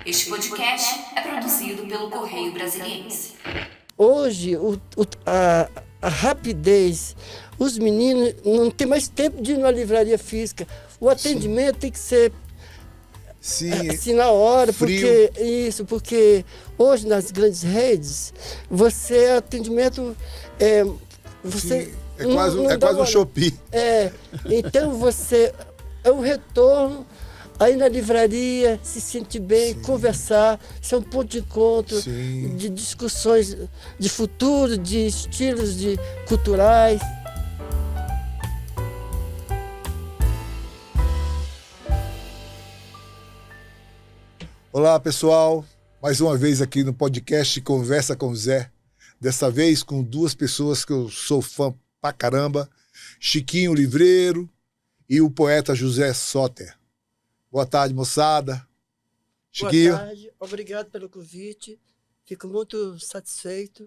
Este podcast é produzido pelo Correio Brasiliense. Hoje, a rapidez, os meninos não têm mais tempo de ir na livraria física. O atendimento tem que ser assim na hora, frio. porque hoje nas grandes redes, atendimento você Sim, é quase um Shopee. Então é um retorno aí na livraria, se sentir bem, conversar, isso é um ponto de encontro, de discussões de futuro, de estilos culturais. Olá, pessoal. Mais uma vez aqui no podcast Conversa com Zé. Dessa vez com duas pessoas que eu sou fã pra caramba. Chiquinho Livreiro e o poeta José Soter. Boa tarde, moçada. Chiquinho. Boa tarde, obrigado pelo convite. Fico muito satisfeito.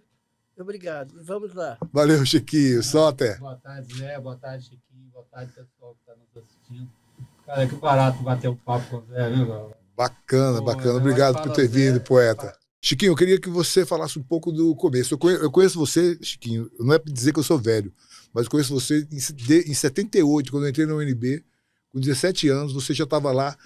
Obrigado. Vamos lá. Valeu, Chiquinho. Soter. Boa tarde, Zé. Boa tarde, Chiquinho. Boa tarde, pessoal que está nos assistindo. Cara, que barato bater um papo com o Zé, viu, galera? Bacana. Obrigado por ter vindo, poeta. Chiquinho, eu queria que você falasse um pouco do começo. Eu conheço você, Chiquinho, não é para dizer que eu sou velho, mas eu conheço você em 78, quando eu entrei na UNB, com 17 anos, você já estava lá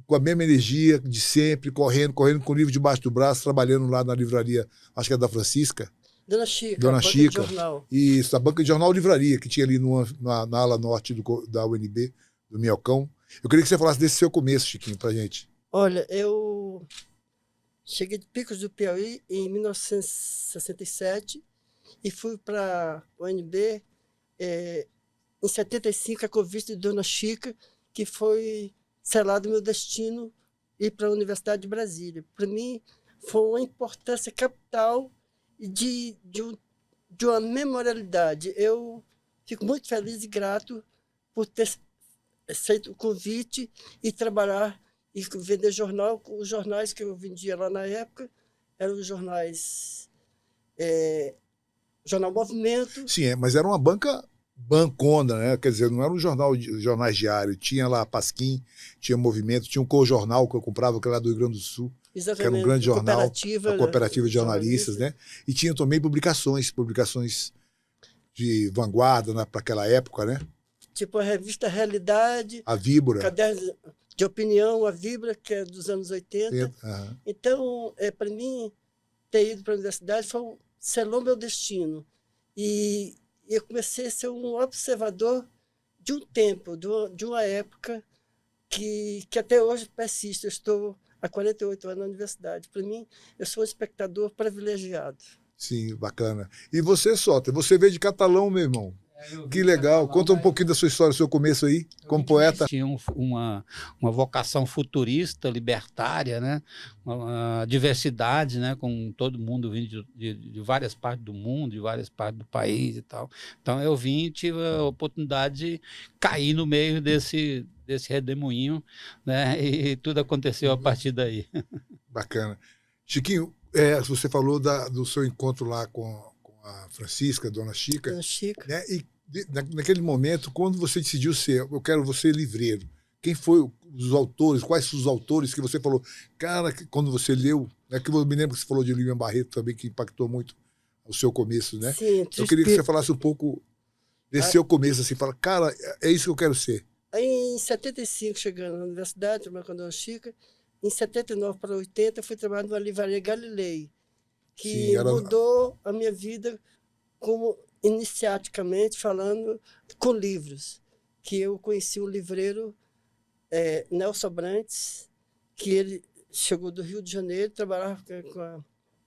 com a mesma energia de sempre, correndo com o livro debaixo do braço, trabalhando lá na livraria, acho que é da Francisca. Dona Chica, Dona banca Chica. de jornal. Isso, a banca de jornal Livraria, que tinha ali na ala norte da UNB, do Minhocão. Eu queria que você falasse desse seu começo, Chiquinho, pra gente. Olha, eu cheguei de Picos do Piauí em 1967 e fui para a UNB em 75, a convite de Dona Chica, que foi selado meu destino ir para a Universidade de Brasília. Para mim, foi uma importância capital e de uma memorialidade. Eu fico muito feliz e grato por ter aceito o convite e trabalhar e vender jornal. Os jornais que eu vendia lá na época eram os jornais Jornal Movimento. Sim, mas era uma bancona, né? Quer dizer, não era um jornais diários. Tinha lá Pasquim, tinha Movimento, tinha um co-jornal que eu comprava, que era do Rio Grande do Sul. Exatamente, que era um grande jornal, a cooperativa de jornalistas, né? E tinha também publicações de vanguarda para aquela época, né? Tipo a revista Realidade, a Víbora, Caderno de Opinião, a Víbora, que é dos anos 80. Então, para mim, ter ido para a universidade selou meu destino. E eu comecei a ser um observador de um tempo, de uma época que até hoje persiste. Eu estou há 48 anos na universidade. Para mim, eu sou um espectador privilegiado. Sim, bacana. E você, Soter, você veio de Catalão, meu irmão. Que legal. Conta um pouquinho da sua história, do seu começo aí, como poeta. Tinha uma vocação futurista, libertária, né? Uma diversidade, né? Com todo mundo vindo de várias partes do mundo, de várias partes do país e tal. Então eu vim e tive a oportunidade de cair no meio desse redemoinho, né? E tudo aconteceu a partir daí. Bacana. Chiquinho, você falou do seu encontro lá com a Francisca, Dona Chica. Dona Chica. Né? E naquele momento, quando você decidiu eu quero você livreiro, quem foi os autores, quais são os autores que você falou? Cara, quando você leu, né, que eu me lembro que você falou de Lilian Barreto também, que impactou muito o seu começo, né? Sim, eu queria que você falasse um pouco desse seu começo, assim, fala, cara, é isso que eu quero ser. Aí, em 75, chegando na universidade, trabalhando com a Dona Chica, em 79 para 80, eu fui trabalhar numa livraria Galilei, que mudou a minha vida como iniciaticamente falando com livros, que eu conheci um livreiro, Nelson Abrantes, que ele chegou do Rio de Janeiro,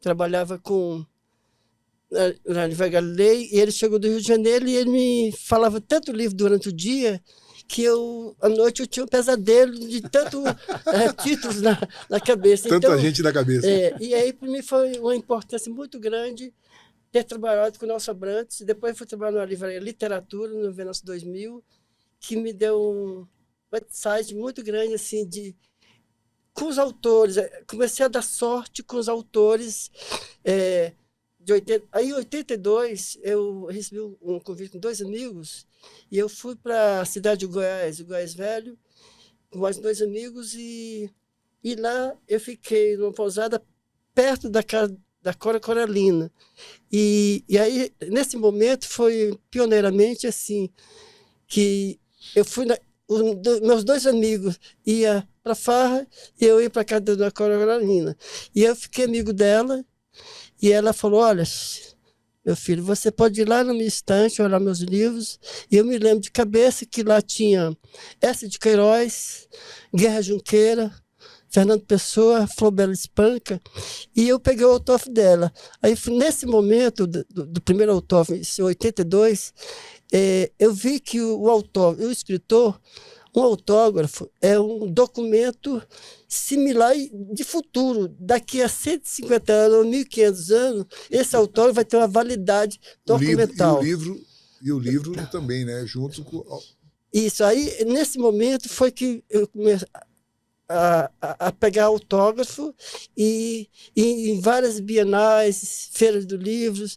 trabalhava na livraria Galilei, e ele chegou do Rio de Janeiro e ele me falava tanto livro durante o dia que à noite eu tinha um pesadelo de tanto títulos na cabeça. Tanta gente na cabeça. E aí, para mim, foi uma importância muito grande ter trabalhado com o Nelson Abrantes. Depois fui trabalhar na livraria Literatura, no Venâncio 2000, que me deu um website muito grande, assim, com os autores. Comecei a dar sorte com os autores de 80. Aí, em 82, eu recebi um convite com 2 amigos e eu fui para a cidade de Goiás Velho, com mais 2 amigos, e E lá eu fiquei numa pousada perto da casa da Cora Coralina. E aí, nesse momento, foi pioneiramente assim, que eu fui, meus 2 amigos ia para farra e eu ia para casa da Cora Coralina. E eu fiquei amigo dela e ela falou, olha, meu filho, você pode ir lá na minha estante, olhar meus livros. E eu me lembro de cabeça que lá tinha Essa de Queiroz, Guerra Junqueira, Fernando Pessoa, Flor Bela Espanca, e eu peguei o autógrafo dela. Aí, nesse momento do primeiro autógrafo, em 82, eu vi que o autógrafo, o escritor, um autógrafo é um documento similar de futuro. Daqui a 150 anos, ou 1.500 anos, esse autógrafo vai ter uma validade documental. O livro também, né? Junto com... Isso, aí, nesse momento, foi que eu comecei a pegar autógrafo e em várias bienais, feiras do livros,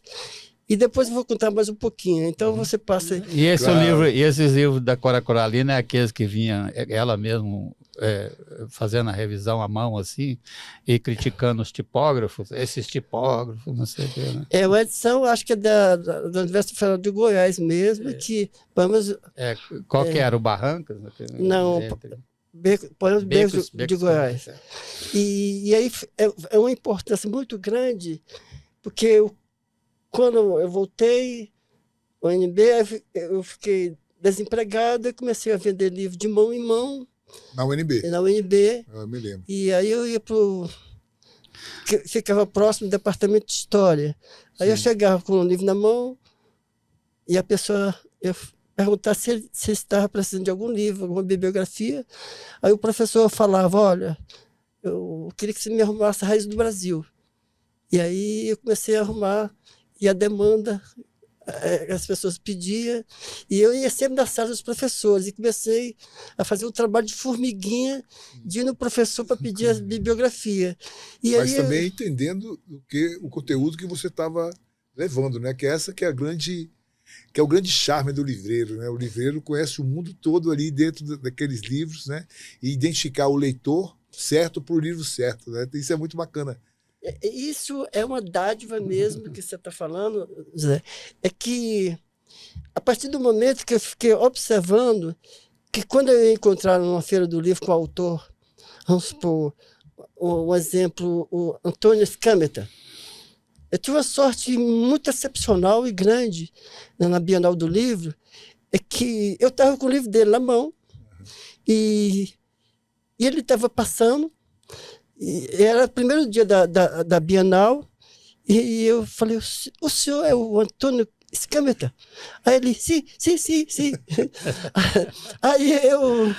e depois eu vou contar mais um pouquinho. Então você passa... E Claro. esses livros da Cora Coralina é aqueles que vinha ela mesmo fazendo a revisão à mão assim e criticando os tipógrafos, esses tipógrafos, não sei o que, né? É uma edição, acho que é da Universidade Federal de Goiás mesmo, que vamos... Qual que era? O Barrancas? Não, Poemas Becos de Goiás. E aí é uma importância muito grande, porque quando eu voltei ao UNB, eu fiquei desempregado e comecei a vender livro de mão em mão. Na UNB? Na UNB. Eu me lembro. E aí eu ia ficava próximo do departamento de história. Aí eu chegava com um livro na mão e a pessoa... Eu perguntar se estava precisando de algum livro, alguma bibliografia. Aí o professor falava, olha, eu queria que você me arrumasse a Raiz do Brasil. E aí eu comecei a arrumar, e a demanda, as pessoas pediam, e eu ia sempre na sala dos professores, e comecei a fazer um trabalho de formiguinha, de ir no professor para pedir a bibliografia. E mas aí também entendendo o conteúdo que você estava levando, né? Que essa que é que é o grande charme do livreiro, né? O livreiro conhece o mundo todo ali dentro daqueles livros, né? E identificar o leitor certo para o livro certo, né? Isso é muito bacana. Isso é uma dádiva mesmo que você está falando, Zé. É que, a partir do momento que eu fiquei observando que quando eu ia encontrar numa feira do livro com o autor, vamos supor, um exemplo, o Antônio Scameta, eu tive uma sorte muito excepcional e grande na Bienal do Livro, é que eu estava com o livro dele na mão e ele estava passando, e era o primeiro dia da Bienal, e eu falei, o senhor é o Antônio Scameta? Aí ele, sim. Aí eu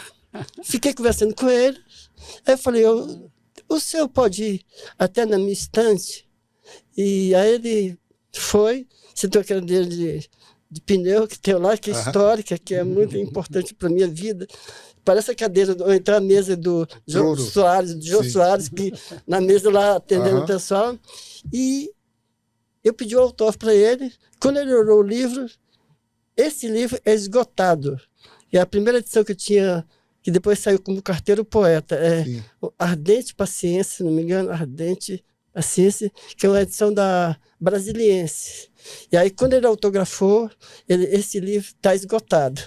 fiquei conversando com ele, aí eu falei, o senhor pode ir até na minha estante? E aí ele foi, sentou aquela cadeira de pneu que tem lá, que é histórica, que é muito importante para a minha vida. Parece a cadeira, ou então a mesa do Jô Soares, que na mesa lá atendendo o pessoal. E eu pedi o autógrafo para ele. Quando ele olhou o livro, esse livro é esgotado. E a primeira edição que eu tinha, que depois saiu como Carteiro Poeta, é Ardente Paciência, se não me engano, Ardente Paciência, que é uma edição da Brasiliense. E aí, quando ele autografou, esse livro está esgotado.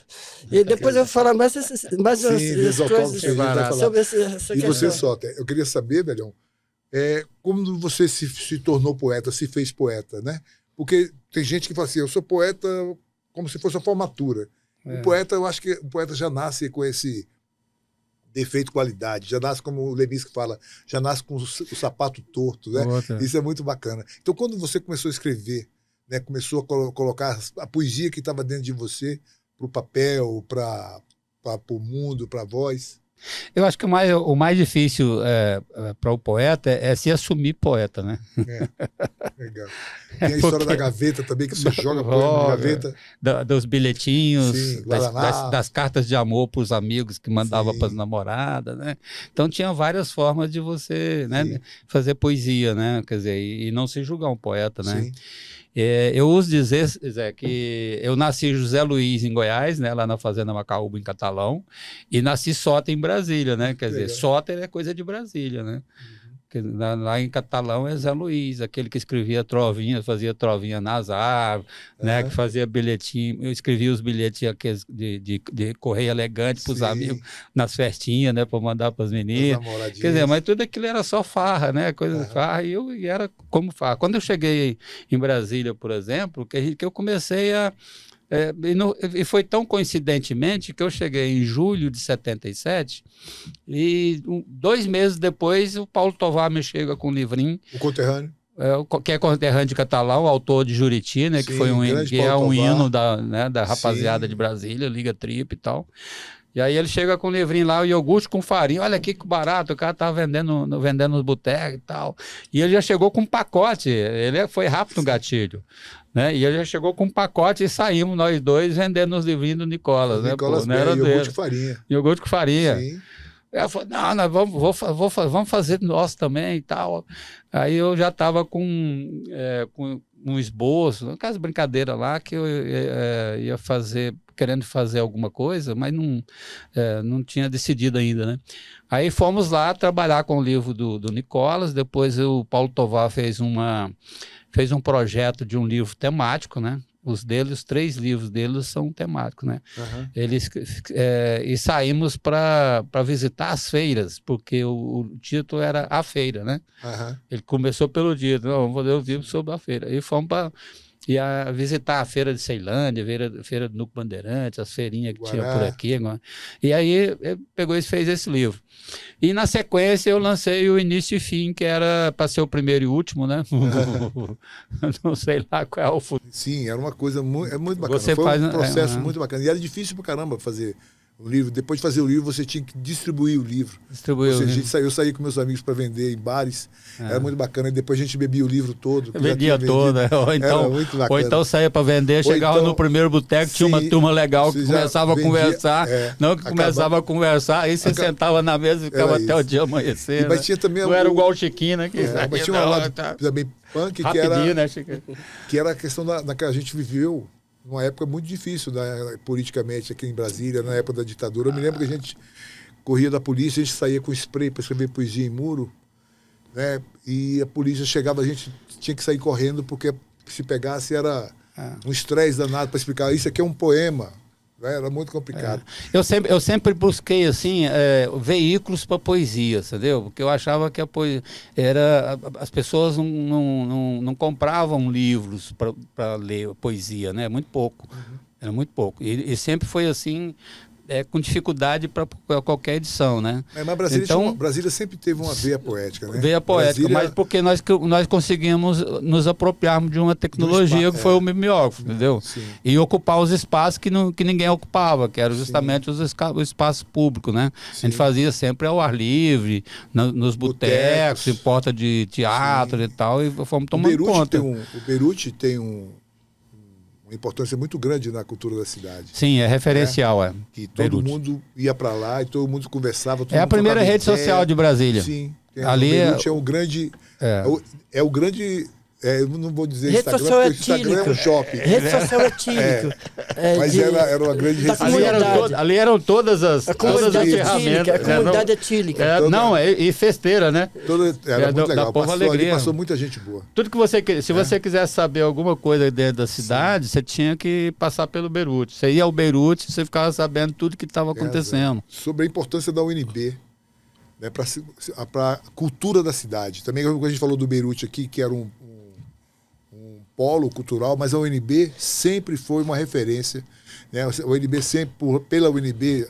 E depois eu vou falar mais umas coisas sobre essa e questão. você, Sota, eu queria saber, Belhão, como você se tornou poeta, se fez poeta, né? Porque tem gente que fala assim, eu sou poeta como se fosse uma formatura. O poeta, eu acho que o poeta já nasce com esse defeito qualidade, já nasce, como o Leminski fala, já nasce com o sapato torto, né? Isso é muito bacana. Então, quando você começou a escrever, né, começou a colocar a poesia que estava dentro de você para o papel, para o mundo, para a voz? Eu acho que o mais difícil para o poeta é se assumir poeta, né? Legal. Tem a história da gaveta também, que você joga poema na gaveta. Dos bilhetinhos, Sim, das cartas de amor para os amigos que mandava Sim. para as namoradas, né? Então tinha várias formas de você, né, Sim. fazer poesia, né? Quer dizer, e não se julgar um poeta, né? Sim. Eu uso dizer, Zé, que eu nasci em José Luiz, em Goiás, né, lá na Fazenda Macaúba, em Catalão, e nasci Sota, em Brasília, né? Quer dizer, Legal. Sota é coisa de Brasília, né? Lá em Catalão é Zé Luiz, aquele que escrevia trovinha, fazia trovinha nas árvores, né, que fazia bilhetinho. Eu escrevia os bilhetes de correio elegante para os Sim. amigos nas festinhas, né, para mandar para as meninas. Quer dizer, mas tudo aquilo era só farra, né, coisa de farra, e era como farra. Quando eu cheguei em Brasília, por exemplo, que eu comecei a... e foi tão coincidentemente que eu cheguei em julho de 77 e 2 meses depois o Paulo Tovar me chega com um livrinho. O conterrâneo. Que é conterrâneo de Catalão, autor de Juriti, né, Sim, que foi grande é Paulo um Tovar. hino da rapaziada Sim. de Brasília, Liga Trip e tal. E aí ele chega com um livrinho lá, o iogurte com farinha, olha aqui que barato, o cara tá vendendo nos botecos e tal. E ele já chegou com um pacote, ele foi rápido no gatilho, né? E ele já chegou com um pacote e saímos nós dois vendendo os livrinhos do Nicolas, né? Nicolas Não era Bey, iogurte dele. com farinha. Iogurte com farinha. Sim. Ela falou, não, nós vamos fazer nosso também e tal. Aí eu já estava com um esboço, aquelas brincadeiras lá que eu ia fazer, querendo fazer alguma coisa, mas não tinha decidido ainda, né? Aí fomos lá trabalhar com o livro do Nicolas, depois o Paulo Tovar fez um projeto de um livro temático, né? Os 3 livros deles são temáticos, né? E saímos para visitar as feiras, porque o título era A Feira, né? Ele começou pelo título, vamos fazer um livro sobre a feira. E fomos para visitar a feira de Ceilândia, feira do Núcleo Bandeirantes, as feirinhas que tinha por aqui. E aí ele pegou e fez esse livro. E na sequência eu lancei o Início e Fim, que era para ser o primeiro e último, né? Não sei lá qual é o futuro. Sim, era uma coisa muito bacana. Você Foi faz, um processo muito bacana. E era difícil pra caramba fazer o livro. Depois de fazer o livro, você tinha que distribuir o livro. Eu saí com meus amigos para vender em bares. Era muito bacana. E depois a gente bebia o livro todo. Vendia todo. Ou então saía para vender, chegava no primeiro boteco, tinha uma turma legal que começava a conversar. Começava a conversar, aí você sentava na mesa e ficava até o dia amanhecer. Mas tinha também não era igual o Chiquinho, né? Mas tinha uma lado também punk, que era a questão da que a gente viveu numa época muito difícil, né, politicamente, aqui em Brasília, na época da ditadura. Eu me lembro que a gente corria da polícia, a gente saía com spray para escrever poesia em muro, né, e a polícia chegava, a gente tinha que sair correndo, porque se pegasse era um estresse danado para explicar. Isso aqui é um poema. Era muito complicado. Eu sempre busquei assim veículos para poesia, entendeu? Porque eu achava que a poesia as pessoas não compravam livros para ler poesia, né? Muito pouco. Era muito pouco. E sempre foi assim, com dificuldade para qualquer edição, né? Mas Brasília sempre teve uma veia poética, né? Veia poética, mas porque nós conseguimos nos apropriarmos de uma tecnologia que foi o mimeógrafo, entendeu? Sim. E ocupar os espaços que ninguém ocupava, que eram justamente o espaço público, né? Sim. A gente fazia sempre ao ar livre, nos botecos, em porta de teatro e tal, e fomos tomando conta. O Beruti tem uma importância muito grande na cultura da cidade. Sim, é referencial, Que todo mundo ia para lá e todo mundo conversava. Todo mundo a primeira rede social de Brasília. Sim. Ali o Beruti é o grande... É o grande... eu não vou dizer rede Instagram, social porque o Instagram é um shopping. Rede social etílica. Mas era uma grande rede social. Ali eram todas as ferramentas. A comunidade etílica. E festeira, né? Era muito legal. Alegria. Passou muita gente boa. Tudo que se você quisesse saber alguma coisa dentro da cidade, você tinha que passar pelo Beruti. Você ia ao Beruti, você ficava sabendo tudo que estava acontecendo. Sobre a importância da UNB, né, para a cultura da cidade. Também a gente falou do Beruti aqui, que era um polo cultural, mas a UNB sempre foi uma referência, né? A UNB sempre, pela UNB,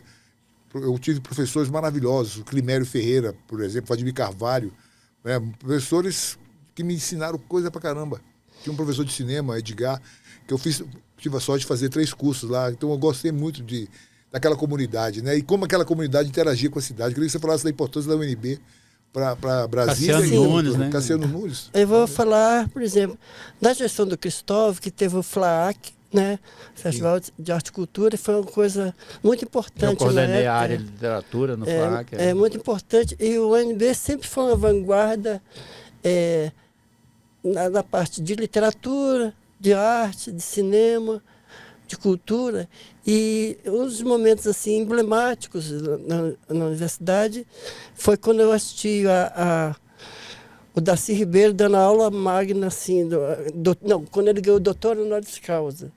eu tive professores maravilhosos, o Climério Ferreira, por exemplo, Vladimir Carvalho, né? Professores que me ensinaram coisa pra caramba. Tinha um professor de cinema, Edgar, que tive a sorte de fazer 3 cursos lá, então eu gostei muito daquela comunidade, né? E como aquela comunidade interagia com a cidade. Eu queria que você falasse da importância da UNB para Brasília. Cassiano Nunes, né? Cassiano Nunes. Eu vou falar, por exemplo, na gestão do Cristóvão, que teve o FLAAC, né? Festival de Arte e Cultura, foi uma coisa muito importante. Eu coordenei na a área época. de literatura no FAC. É muito importante. E o UNB sempre foi uma vanguarda na parte de literatura, de arte, de cinema, de cultura. E um dos momentos assim, emblemáticos na universidade foi quando eu assisti o Darcy Ribeiro dando aula magna, assim, quando ele ganhou o doutor honoris causa,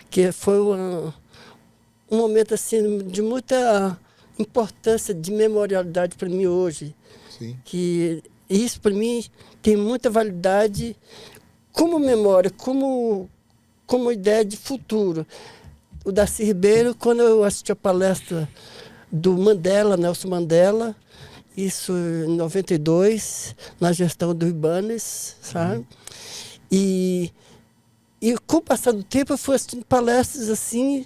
que foi um momento assim, de muita importância, de memorialidade para mim hoje. Sim. Que isso, para mim, tem muita validade como memória, como ideia de futuro. O Darcy Ribeiro, quando eu assisti a palestra do Mandela, Nelson Mandela, isso em 92, na gestão do Ibanez, sabe? E com o passar do tempo eu fui assistindo palestras assim,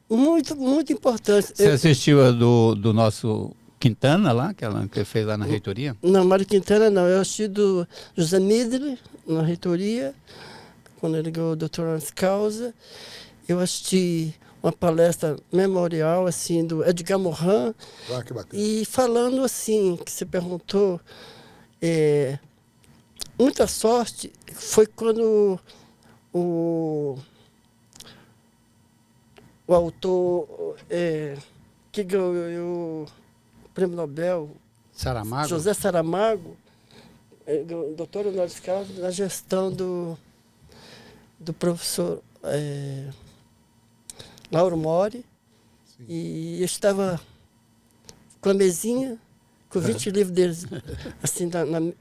muito, muito importantes. Você assistiu a do nosso Quintana lá, que ele fez lá na reitoria? Não, Mário Quintana não. Eu assisti do José Midler, na reitoria, quando ele ganhou o doutor honoris causa. Eu assisti uma palestra memorial assim, do Edgar Morin. Ah, que bacana. E falando assim, que você perguntou, muita sorte foi quando o autor que ganhou o Prêmio Nobel, Saramago? José Saramago, doutor honoris causa, na gestão do professor Lauro Mori. Sim. E eu estava com a mesinha, com 20 livros deles, assim,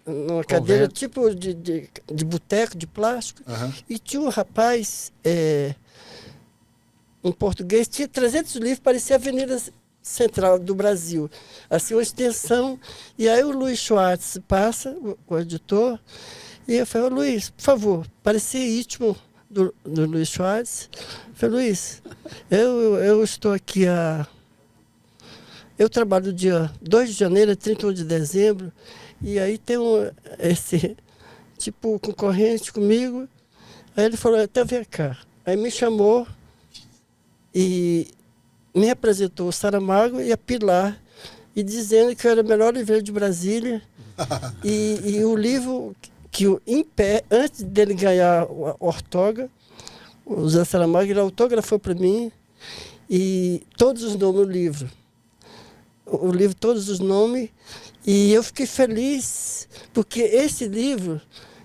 numa cadeira, tipo de boteco, de plástico. E tinha um rapaz, um português, tinha 300 livros, parecia a Avenida Central do Brasil. Assim, uma extensão. E aí o Luiz Schwartz passa, o editor, e eu falei, Luiz, por favor, parecia íntimo do Luiz Schwartz. Eu falei, Luiz, eu estou aqui eu trabalho do dia 2 de janeiro a 31 de dezembro, e aí tem esse tipo concorrente comigo. Aí ele falou, até vem cá. Aí me chamou e me apresentou o Saramago e a Pilar, e dizendo que eu era o melhor livreiro de Brasília. e o livro que em pé, antes dele ganhar a Ortoga, o Zé Saramago, ele autografou para mim, e todos os nomes do livro. O livro, todos os nomes, e eu fiquei feliz, porque esse livro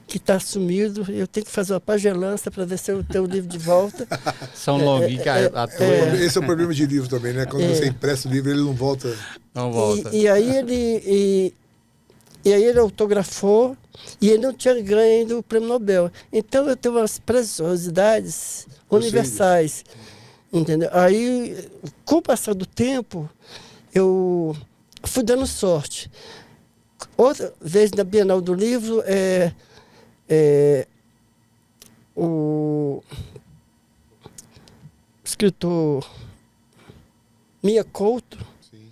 que está sumido, eu tenho que fazer uma pagelança para ver se eu tenho o livro de volta. São longuinhos que a turma... Esse é o problema de livro também, né? Quando você empresta o livro, ele não volta. Não volta. E aí ele autografou, e ele não tinha ganho ainda o Prêmio Nobel. Então eu tenho umas preciosidades universais, entendeu? Aí, com o passar do tempo, eu fui dando sorte. Outra vez na Bienal do Livro, o escritor Mia Couto. Sim.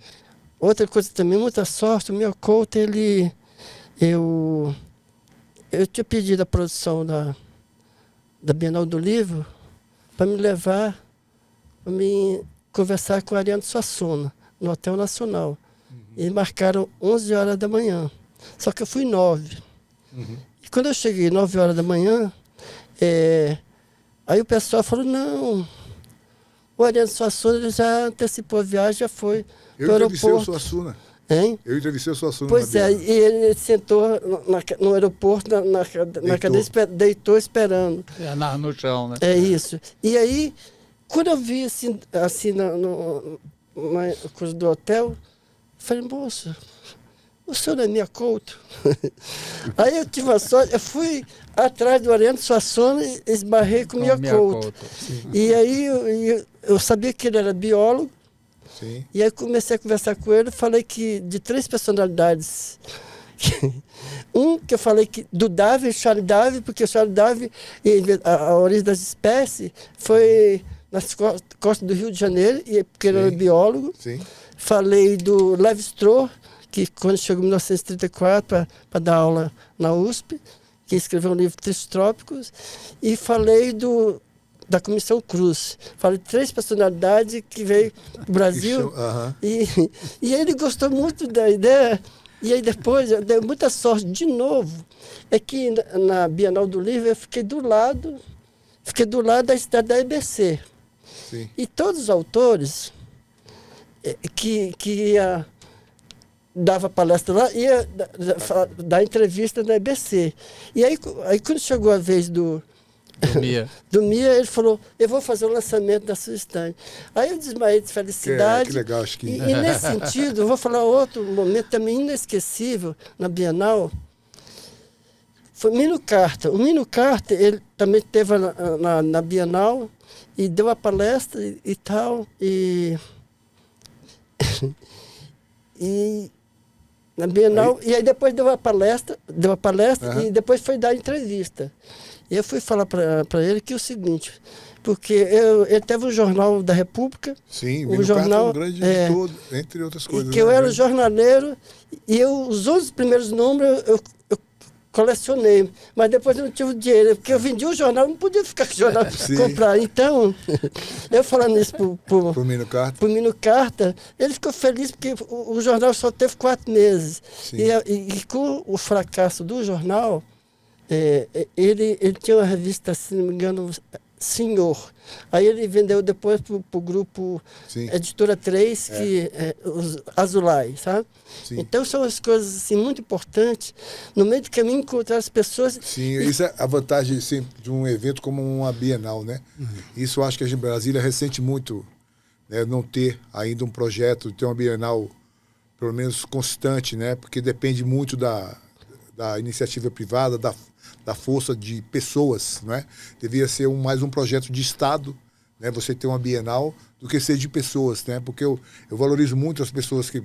Outra coisa também, muita sorte, o Mia Couto, eu tinha pedido a produção da Bienal do Livro para me levar, para me conversar com o Ariano Suassuna, no Hotel Nacional. E marcaram 11 horas da manhã. Só que eu fui 9. E quando eu cheguei 9 horas da manhã, aí o pessoal falou, não, o Ariano Suassuna ele já antecipou a viagem, já foi Eu para o entrevistei o aeroporto. Suassuna. Hein? Eu entrevistei o Suassuna. Pois é, e ele sentou no aeroporto, na cadeira, deitou esperando. No chão, né? É isso. E aí, quando eu vi assim na coisa do hotel, falei, moço, o senhor não é Mia Couto? Aí eu tive a sorte, eu fui atrás do Ariano Suassuna e esbarrei com Mia Couto. E aí eu sabia que ele era biólogo. Sim. E aí comecei a conversar com ele, falei que de 3 personalidades. Que eu falei que do Darwin, Charles Darwin, porque o Charles Darwin, a origem das espécies, foi nas costas do Rio de Janeiro, porque ele era biólogo. Sim. Falei do Levi Strauss, que quando chegou em 1934 para dar aula na USP, que escreveu um livro Tristes Trópicos, e falei da Comissão Cruz. Falei 3 personalidades que veio do Brasil, e ele gostou muito da ideia. E aí depois, eu dei muita sorte de novo, é que na Bienal do Livro eu fiquei do lado da cidade da EBC. Sim. E todos os autores que dava palestra lá, ia dar entrevista na EBC. E aí quando chegou a vez do Mia, ele falou, eu vou fazer o lançamento da sua estante. Aí eu desmaiei de felicidade. Que legal, acho que... E nesse sentido, eu vou falar outro momento também inesquecível na Bienal, foi Mino Carta. O Mino Carta, ele também esteve na Bienal e deu a palestra e tal, e na Bienal, e aí depois deu a palestra e depois foi dar a entrevista. E eu fui falar para ele que é o seguinte, porque ele teve o Jornal da República. Sim, o jornal, um grande editor, entre outras coisas. Que eu era jornaleiro, e os 11 primeiros números eu colecionei, mas depois eu não tive dinheiro, porque eu vendia o jornal, não podia ficar com o jornal comprar. Então, eu falando isso pro Mino Carta, ele ficou feliz porque o jornal só teve 4 meses. E com o fracasso do jornal, ele tinha uma revista, se não me engano, Senhor. Aí ele vendeu depois para o grupo Editora 3, que os Azulay, sabe? Sim. Então são as coisas assim, muito importantes. No meio do caminho, encontrar as pessoas... Sim, isso é a vantagem sempre de um evento como uma Bienal, né? Isso eu acho que a gente, Brasília ressente muito, né, não ter ainda um projeto, ter uma Bienal pelo menos constante, né? Porque depende muito da iniciativa privada, da força de pessoas, não é? Devia ser mais um projeto de Estado, né? Você ter uma Bienal, do que ser de pessoas, né? Porque eu valorizo muito as pessoas que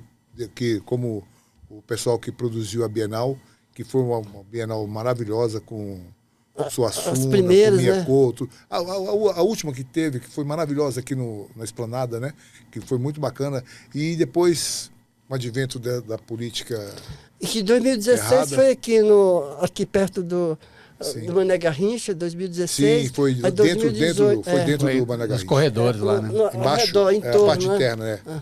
como o pessoal que produziu a Bienal, que foi uma Bienal maravilhosa com Suassuna, as primeiras, com Mia né? Couto. A última que teve, que foi maravilhosa aqui na Esplanada, né? Que foi muito bacana. E depois, o advento da política... E que 2016 errada. foi aqui perto do Mané Garrincha, 2016. Sim, foi Aí dentro 2018, do Mané Garrincha. Nos corredores lá, né? Embaixo, redor, em torno, a parte né? interna, né?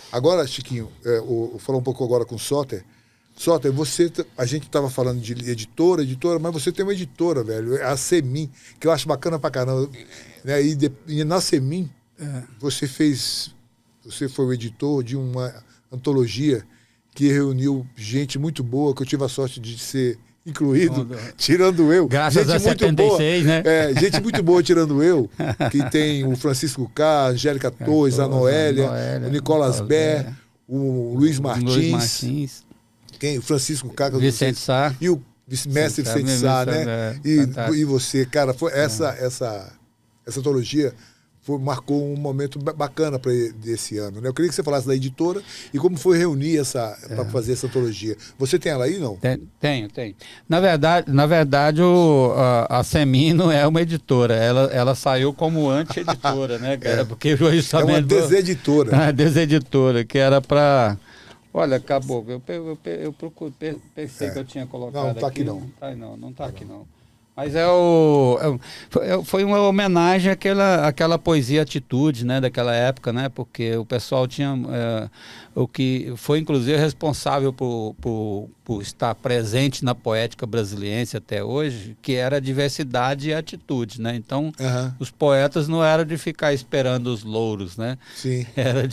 Agora, Chiquinho, vou falar um pouco agora com o Soter. Soter, a gente estava falando de editora, mas você tem uma editora, velho, a Semin, que eu acho bacana pra caramba. Né? E na Semin, você foi o editor de uma antologia que reuniu gente muito boa, que eu tive a sorte de ser incluído, tirando eu. Graças a 76, boa, né? Gente muito boa, tirando eu, que tem o Francisco K, a Angélica Torres, a Noélia, o Nicolas Bé, o Luiz Martins. O Francisco K, Vicente Sá. E o mestre Vicente Sá, né? E você, cara, foi essa antologia marcou um momento bacana para esse ano, né? Eu queria que você falasse da editora e como foi reunir para fazer essa antologia. Você tem ela aí, não? Tenho. Na verdade a Semino é uma editora. Ela saiu como anti-editora, né? Porque justamente é uma deseditora. Deseditora, que era para... Olha, acabou. Eu pensei que eu tinha colocado não, tá aqui. Não está aqui não. Mas foi uma homenagem àquela poesia Atitude, né, daquela época, né, porque o pessoal tinha o que foi inclusive responsável por estar presente na poética brasiliense até hoje, que era a diversidade e a atitude, né? Então, os poetas não eram de ficar esperando os louros, né? Sim. Era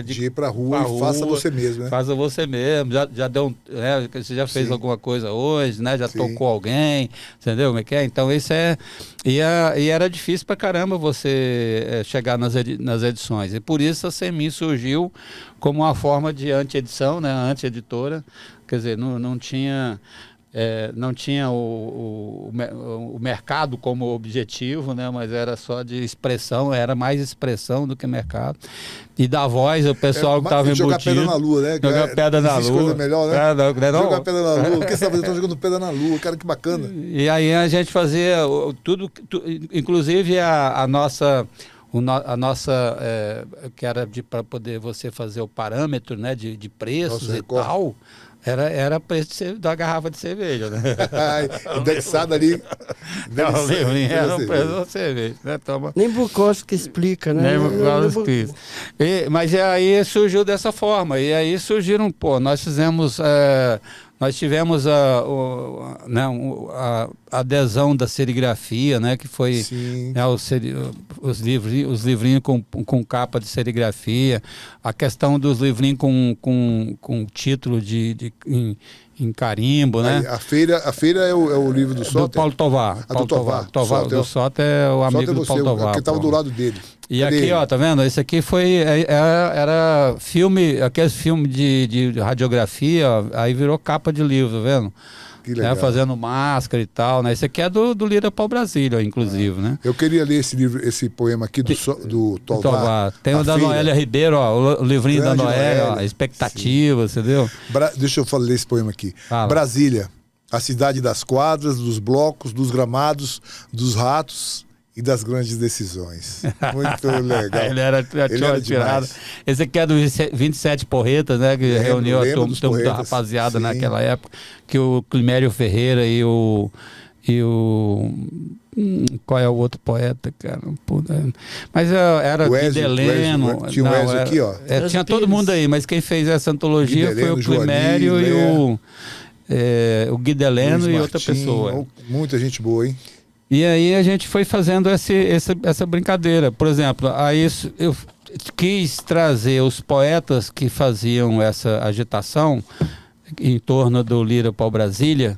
de ir para a rua e faça você mesmo, né? Faça você mesmo. Já deu, você já fez alguma coisa hoje, né? Já tocou alguém, entendeu como é que é? Então, isso é... E era difícil pra caramba você chegar nas edições. E por isso a Semin surgiu como uma forma de anti-edição, né? Anti-editora. Quer dizer, não tinha o mercado como objetivo, né? Mas era só de expressão, era mais expressão do que mercado. E da voz, o pessoal que estava embutido... Jogar pedra na lua, né? Jogar pedra na lua. Coisa melhor, né? Não. Jogar pedra na lua. O que você está fazendo? Estou jogando pedra na lua. Cara, que bacana. E aí a gente fazia tudo inclusive a nossa... a nossa, que era para poder você fazer o parâmetro, né, de preços Nossa, e tal, era preço da garrafa de cerveja, né? Indexado ali. O livrinho era o preço da cerveja, né? Toma. Nem Bukowski explica, né? Nem Bukowski. Mas aí surgiu dessa forma, e aí surgiram, nós fizemos... Nós tivemos a adesão da serigrafia, né, que foi, né, os livrinhos com capa de serigrafia, a questão dos livrinhos com título em carimbo, né? A feira é o livro do Soter? Do Paulo Tovar. Do Tovar. Do Soter é o amigo do Paulo Tovar. Que estava do lado dele. E aqui, ó, tá vendo? Esse aqui era filme, aqueles filmes de radiografia, ó, aí virou capa de livro, tá vendo? Que legal. Né, fazendo máscara e tal, né? Esse aqui é do Lira Pau Brasília, inclusive, né? Eu queria ler esse poema aqui do Tovar. Tem o da Noélia Ribeiro, ó, o livrinho Grande da Noélia, ó, Expectativas, entendeu? Deixa eu ler esse poema aqui. Fala. Brasília, a cidade das quadras, dos blocos, dos gramados, dos ratos e das grandes decisões. Muito legal. Ele era tirado. Esse aqui é do 27 Porretas, né? Que reuniu a turma da rapaziada naquela época, que o Climério Ferreira e o qual é o outro poeta, cara? Mas era o Guideleno. Tinha o Ezio aqui, ó. Tinha todo mundo aí, mas quem fez essa antologia foi o Climério e o Guideleno e outra pessoa. Muita gente boa, hein? E aí a gente foi fazendo essa brincadeira. Por exemplo, aí eu quis trazer os poetas que faziam essa agitação em torno do Lira Pau Brasília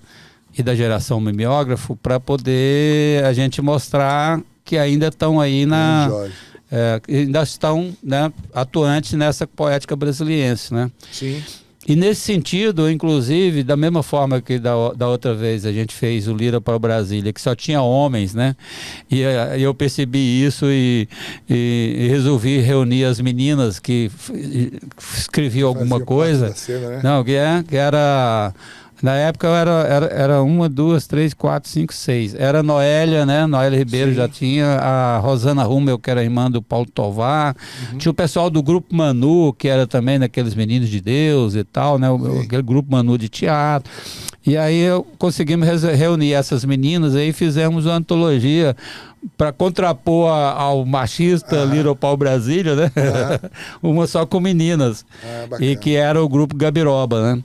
e da geração mimeógrafo para poder a gente mostrar que ainda estão aí ainda estão, né, atuantes nessa poética brasiliense, né? Sim. E nesse sentido, inclusive, da mesma forma que da outra vez a gente fez o Lira para Brasília, que só tinha homens, né? E eu percebi isso e resolvi reunir as meninas que escreviam alguma coisa. Da cena, né? Não, que era... Na época era 1, 2, 3, 4, 5, 6. Era Noélia, né? Noélia Ribeiro. Sim. Já tinha. A Rosana Rummel, que era irmã do Paulo Tovar. Uhum. Tinha o pessoal do Grupo Manu, que era também daqueles Meninos de Deus e tal, né? Aquele Grupo Manu de teatro. E aí conseguimos reunir essas meninas e fizemos uma antologia para contrapor ao machista Lira Pau Brasília, né? Uma só com meninas. E que era o Grupo Gabiroba, né?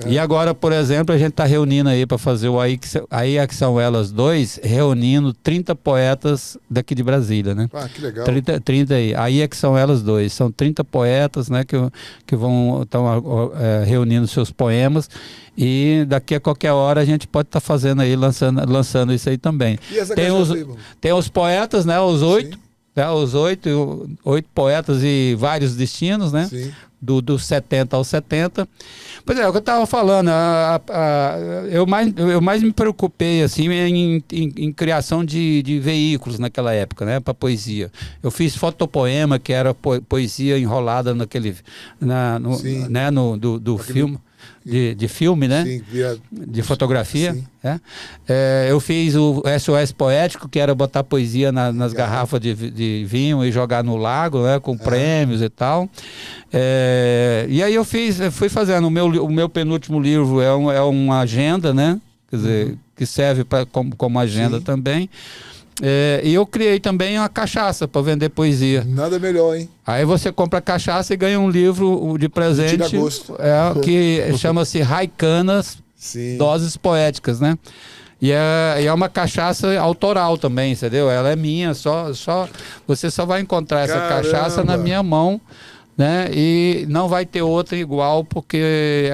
E agora, por exemplo, a gente está reunindo aí para fazer o Aí é que são elas dois, reunindo 30 poetas daqui de Brasília, né? Ah, que legal. 30 aí. Aí é que são elas dois. São 30 poetas, né, que estão reunindo seus poemas. E daqui a qualquer hora a gente pode estar fazendo aí, lançando isso aí também. E essa tem os poetas, né? Os 8. Né, os 8 poetas e vários destinos, né? Sim. Do 70 ao 70. Pois é, o que eu estava falando, eu mais me preocupei assim, em criação de veículos naquela época, né, para poesia. Eu fiz fotopoema, que era poesia enrolada naquele, né, do filme. De filme, né? Sim, de fotografia. Eu fiz o SOS Poético, que era botar poesia nas garrafas de vinho e jogar no lago, né? Com prêmios e tal. E aí eu fui fazendo. O meu penúltimo livro é uma agenda, né? Quer dizer, que serve como agenda também. E eu criei também uma cachaça para vender poesia. Nada melhor, hein? Aí você compra a cachaça e ganha um livro de presente que chama-se Raicanas, Doses Poéticas, né? E é uma cachaça autoral também, entendeu? Ela é minha, você só vai encontrar essa cachaça na minha mão, né? E não vai ter outra igual, porque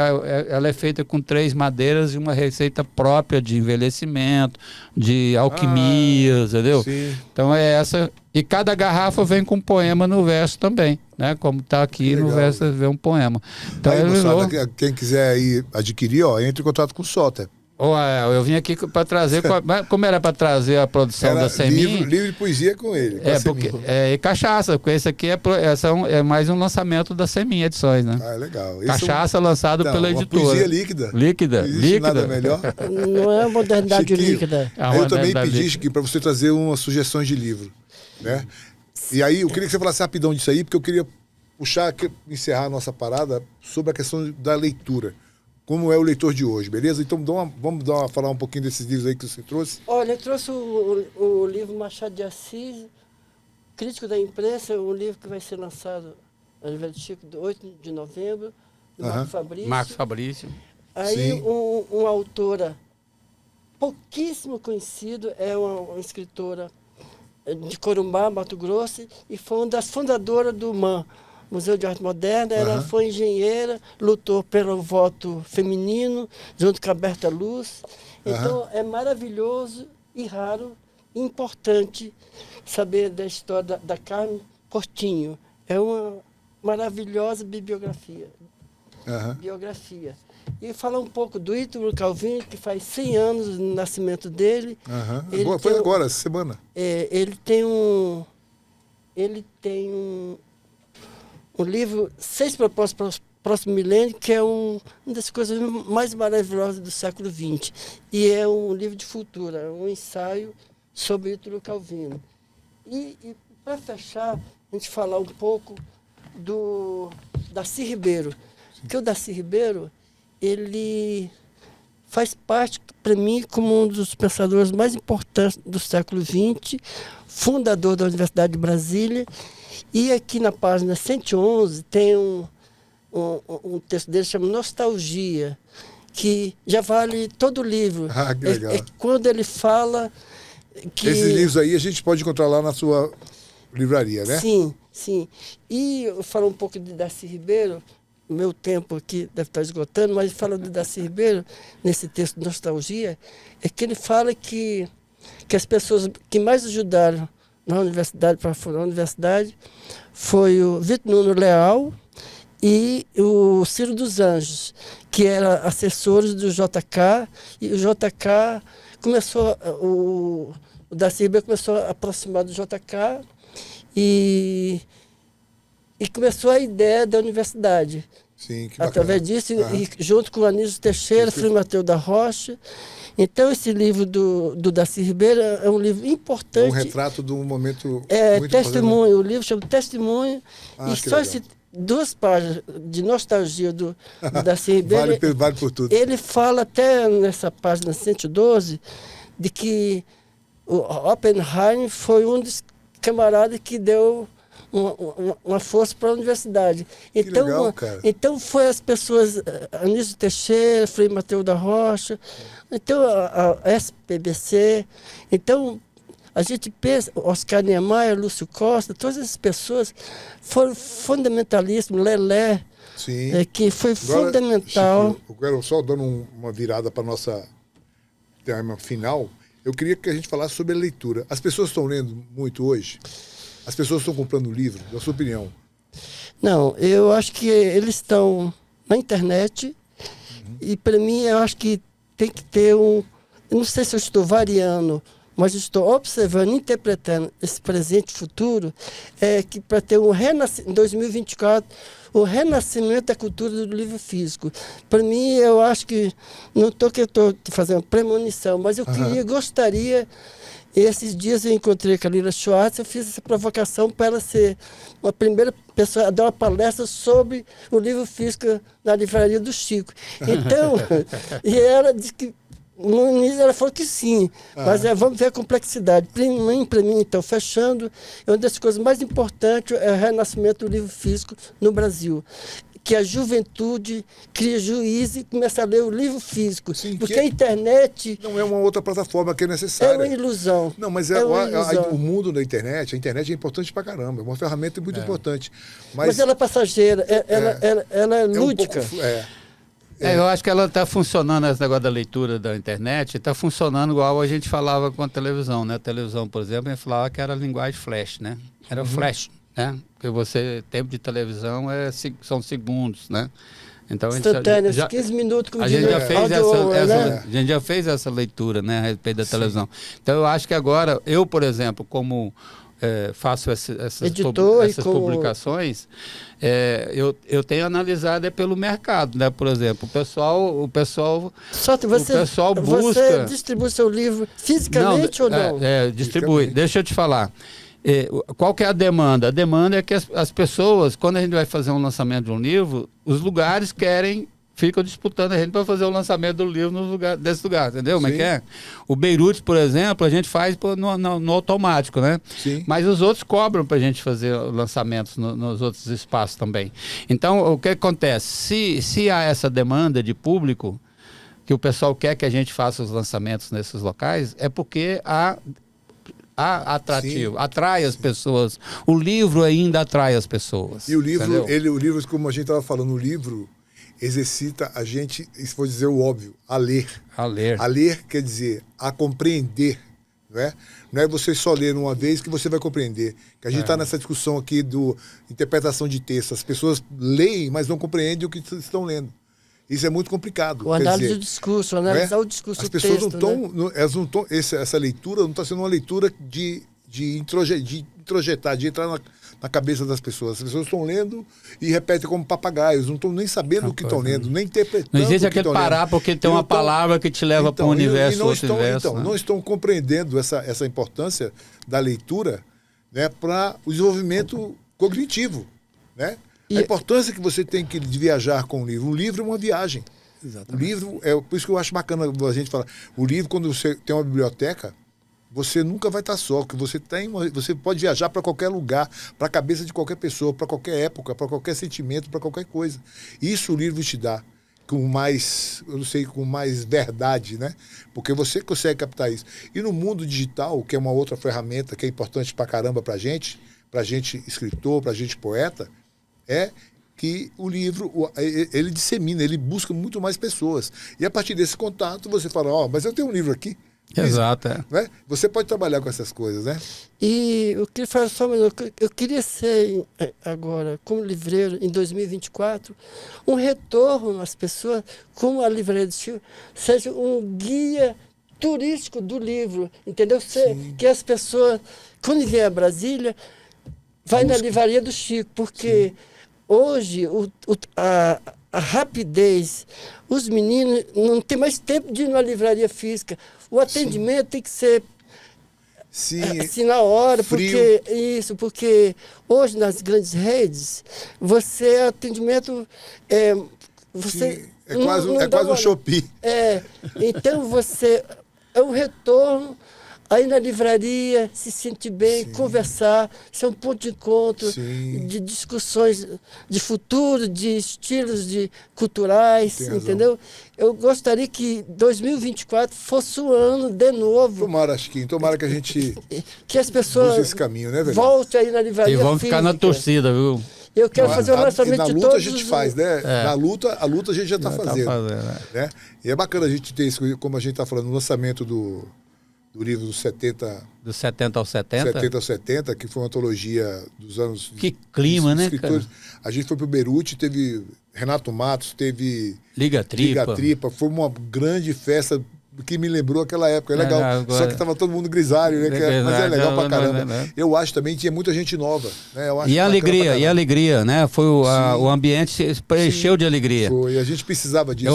ela é feita com 3 madeiras e uma receita própria de envelhecimento, de alquimia, entendeu? Sim. Então é essa. E cada garrafa vem com um poema no verso também, né? Como está aqui no verso, vem um poema. Então, aí, moçada, quem quiser aí adquirir, entre em contato com o Soter. Eu vim aqui para trazer, como era para trazer a produção da Semin. Livro de poesia com ele. E cachaça, porque esse aqui é mais um lançamento da Semin Edições, né? Ah, legal. Cachaça lançado pela editora. Poesia líquida. Líquida. Nada melhor. Não é modernidade líquida. Eu também pedi, Chiquinho, para você trazer umas sugestões de livro, né? E aí, eu queria que você falasse rapidão disso aí, porque eu queria encerrar a nossa parada sobre a questão da leitura. Como é o leitor de hoje, beleza? Então vamos falar um pouquinho desses livros aí que você trouxe. Olha, eu trouxe o livro Machado de Assis, Crítico da Imprensa, um livro que vai ser lançado no aniversário de Chico, 8 de novembro, do Marco Fabrício. Marcos Fabrício. Aí uma autora pouquíssimo conhecida, é uma escritora de Corumbá, Mato Grosso, e foi uma das fundadoras do MAM, Museu de Arte Moderna. Ela foi engenheira, lutou pelo voto feminino, junto com a Berta Luz. Então, é maravilhoso e raro e importante saber da história da Carmen Portinho. É uma maravilhosa bibliografia. Biografia. E falar um pouco do Ítalo Calvino, que faz 100 anos do nascimento dele. Foi agora, essa semana. Ele tem um livro, 6 Propósitos para o Próximo Milênio, que é uma das coisas mais maravilhosas do século XX. E é um livro de futuro, um ensaio sobre Ítalo Calvino. E para fechar, a gente falar um pouco do Darcy Ribeiro. Porque o Darcy Ribeiro, ele faz parte, para mim, como um dos pensadores mais importantes do século XX, fundador da Universidade de Brasília. E aqui na página 111 tem um texto dele chamado Nostalgia, que já vale todo o livro. Que legal. Quando ele fala que... Esses livros aí a gente pode encontrar lá na sua livraria, né? Sim, sim. E eu falo um pouco de Darcy Ribeiro. O meu tempo aqui deve estar esgotando, mas falando de Darcy Ribeiro, nesse texto Nostalgia, é que ele fala que as pessoas que mais ajudaram na universidade, para fundar a universidade, foi o Vitor Nuno Leal e o Ciro dos Anjos, que eram assessores do JK, e o JK começou, o Darcy Ribeiro começou a aproximar do JK e começou a ideia da universidade. Sim, que bacana. Através disso, e junto com o Anísio Teixeira, Frei Mateus da Rocha. Então, esse livro do Darcy Ribeiro é um livro importante. É um retrato de um momento muito testemunho. O livro chama Testemunho. E só essas 2 páginas de nostalgia do Darcy Ribeiro. Vale por tudo. Ele fala até nessa página 112 de que o Oppenheim foi um dos camaradas que deu uma força para a universidade. Então, que legal, cara. Então foi as pessoas, Anísio Teixeira, Frei Mateus da Rocha, então a SPBC, então a gente pensa, Oscar Niemeyer, Lúcio Costa, todas essas pessoas foram fundamentalistas, Lelé, que foi fundamental. Chico, eu quero só dando uma virada para a nossa tema final, eu queria que a gente falasse sobre a leitura. As pessoas estão lendo muito hoje? As pessoas estão comprando livro, na sua opinião? Não, eu acho que eles estão na internet e, para mim, eu acho que tem que ter eu não sei se eu estou variando, mas eu estou observando, interpretando esse presente e futuro, que para ter em 2024, o renascimento da cultura do livro físico. Para mim, eu acho que, não estou fazendo premonição, mas eu gostaria... Esses dias eu encontrei com a Lila Schwartz, eu fiz essa provocação para ela ser a primeira pessoa a dar uma palestra sobre o livro físico na livraria do Chico. Então, e ela disse que, no início ela falou que sim, mas vamos ver a complexidade. Para mim, então, fechando, uma das coisas mais importantes é o renascimento do livro físico no Brasil. Que a juventude cria juízo e começa a ler o livro físico. Sim, porque a internet... Não é uma outra plataforma que é necessária. É uma ilusão. Não, mas o mundo da internet, a internet é importante pra caramba. É uma ferramenta muito importante. Mas ela é passageira, ela é lúdica. Eu acho que ela está funcionando, esse negócio da leitura da internet, está funcionando igual a gente falava com a televisão, né? A televisão, por exemplo, a gente falava que era linguagem flash, né? Era flash. Porque tempo de televisão são segundos, né? Então, instantâneos, 15 minutos como a gente já fez essa leitura, né, a respeito da televisão. Então eu acho que agora, eu, por exemplo, como faço essas publicações, eu tenho analisado pelo mercado, né? Por exemplo, o pessoal busca... Você distribui seu livro fisicamente ou não? Distribui. Deixa eu te falar. Qual que é a demanda? A demanda é que as pessoas, quando a gente vai fazer um lançamento de um livro, os lugares ficam disputando a gente para fazer o lançamento do livro desse lugar, entendeu? Como é que é? O Beirute, por exemplo, a gente faz no automático, né? Sim. Mas os outros cobram para a gente fazer lançamentos nos outros espaços também. Então, o que acontece? Se há essa demanda de público, que o pessoal quer que a gente faça os lançamentos nesses locais, é porque há atrativo, atrai as pessoas. O livro ainda atrai as pessoas. E o livro, entendeu? o livro, como a gente estava falando, o livro exercita a gente, se for dizer o óbvio, a ler. A ler. A ler quer dizer a compreender, não é? Não é você só ler uma vez que você vai compreender. Que a gente está nessa discussão aqui do interpretação de texto. As pessoas leem, mas não compreendem o que estão lendo. Isso é muito complicado. O análise do discurso, analisar o discurso as do pessoas texto, elas não estão, essa leitura não está sendo uma leitura de introjetar, de entrar na cabeça das pessoas. As pessoas estão lendo e repetem como papagaios, não estão nem sabendo o que estão lendo, nem interpretando. Não existe aquele parar porque tem uma palavra que te leva para um universo, outro universo. Então, não estão compreendendo essa importância da leitura, né, para o desenvolvimento cognitivo, né? A importância que você tem de viajar com o livro. O livro é uma viagem. Exatamente. O livro, por isso que eu acho bacana a gente falar. O livro, quando você tem uma biblioteca, você nunca vai estar só, porque você pode viajar para qualquer lugar, para a cabeça de qualquer pessoa, para qualquer época, para qualquer sentimento, para qualquer coisa. Isso o livro te dá com mais verdade, né? Porque você consegue captar isso. E no mundo digital, que é uma outra ferramenta que é importante pra caramba pra gente escritor, pra gente poeta, é que o livro, ele dissemina, ele busca muito mais pessoas. E a partir desse contato, você fala, mas eu tenho um livro aqui. Exato. Né? Você pode trabalhar com essas coisas, né? E eu queria falar só um minuto. Eu queria ser agora, como livreiro, em 2024, um retorno às pessoas, como a Livraria do Chico, seja um guia turístico do livro, entendeu? Que as pessoas, quando vêm a Brasília, vai na Livraria do Chico, porque hoje a rapidez, os meninos não tem mais tempo de ir na livraria física. O atendimento tem que ser assim na hora, porque hoje nas grandes redes, atendimento você é quase um Shopee. Então é um retorno aí na livraria, se sentir bem, conversar, ser um ponto de encontro, de discussões de futuro, de estilos culturais, entendeu? Eu gostaria que 2024 fosse um ano de novo. Tomara, Chiquinho, tomara que a gente que as pessoas esse caminho, né, velho? Volte aí na livraria física. E vamos ficar na torcida, viu? Eu quero fazer o lançamento de todos. Na luta a gente faz, né? Na luta a gente já está fazendo. Né? E é bacana a gente ter isso, como a gente está falando, no lançamento do livro dos 70... Do 70 ao 70? 70 ao 70, que foi uma antologia dos anos... Que clima, né, cara? A gente foi pro Beirute, teve Renato Matos, teve... Liga Tripa. Foi uma grande festa que me lembrou aquela época. É legal. Só que tava todo mundo grisalho, né? Mas é legal pra caramba. Eu acho também que tinha muita gente nova. Né? Eu acho e a alegria, né? Foi o ambiente se preencheu de alegria. Foi, e a gente precisava disso.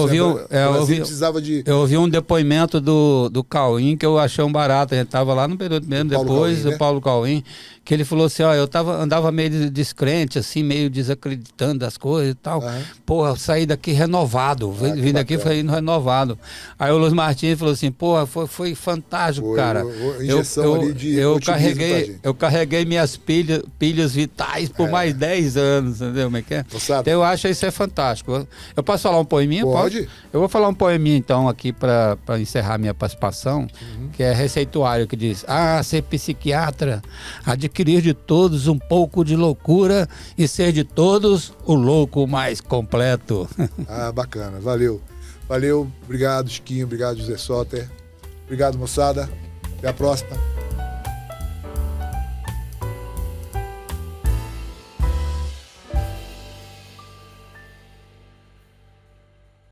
Eu ouvi um depoimento do Cauim que eu achei um barato. A gente tava lá no período mesmo, depois, o Paulo Cauim, que ele falou assim, eu andava meio descrente, assim, meio desacreditando das coisas e tal. Porra, eu saí daqui renovado. Vim daqui foi renovado. Aí o Luiz Martins falou assim, porra, foi fantástico, cara. Eu carreguei minhas pilhas vitais por mais 10 anos, entendeu como é que é? Então eu acho isso é fantástico. Eu posso falar um poeminha? Pode. Eu vou falar um poeminha então aqui para encerrar minha participação, que é receituário, que diz, ser psiquiatra, adquirir de todos um pouco de loucura e ser de todos o louco mais completo. Bacana, valeu. Valeu, obrigado Chiquinho, obrigado José Soter, obrigado moçada, até a próxima.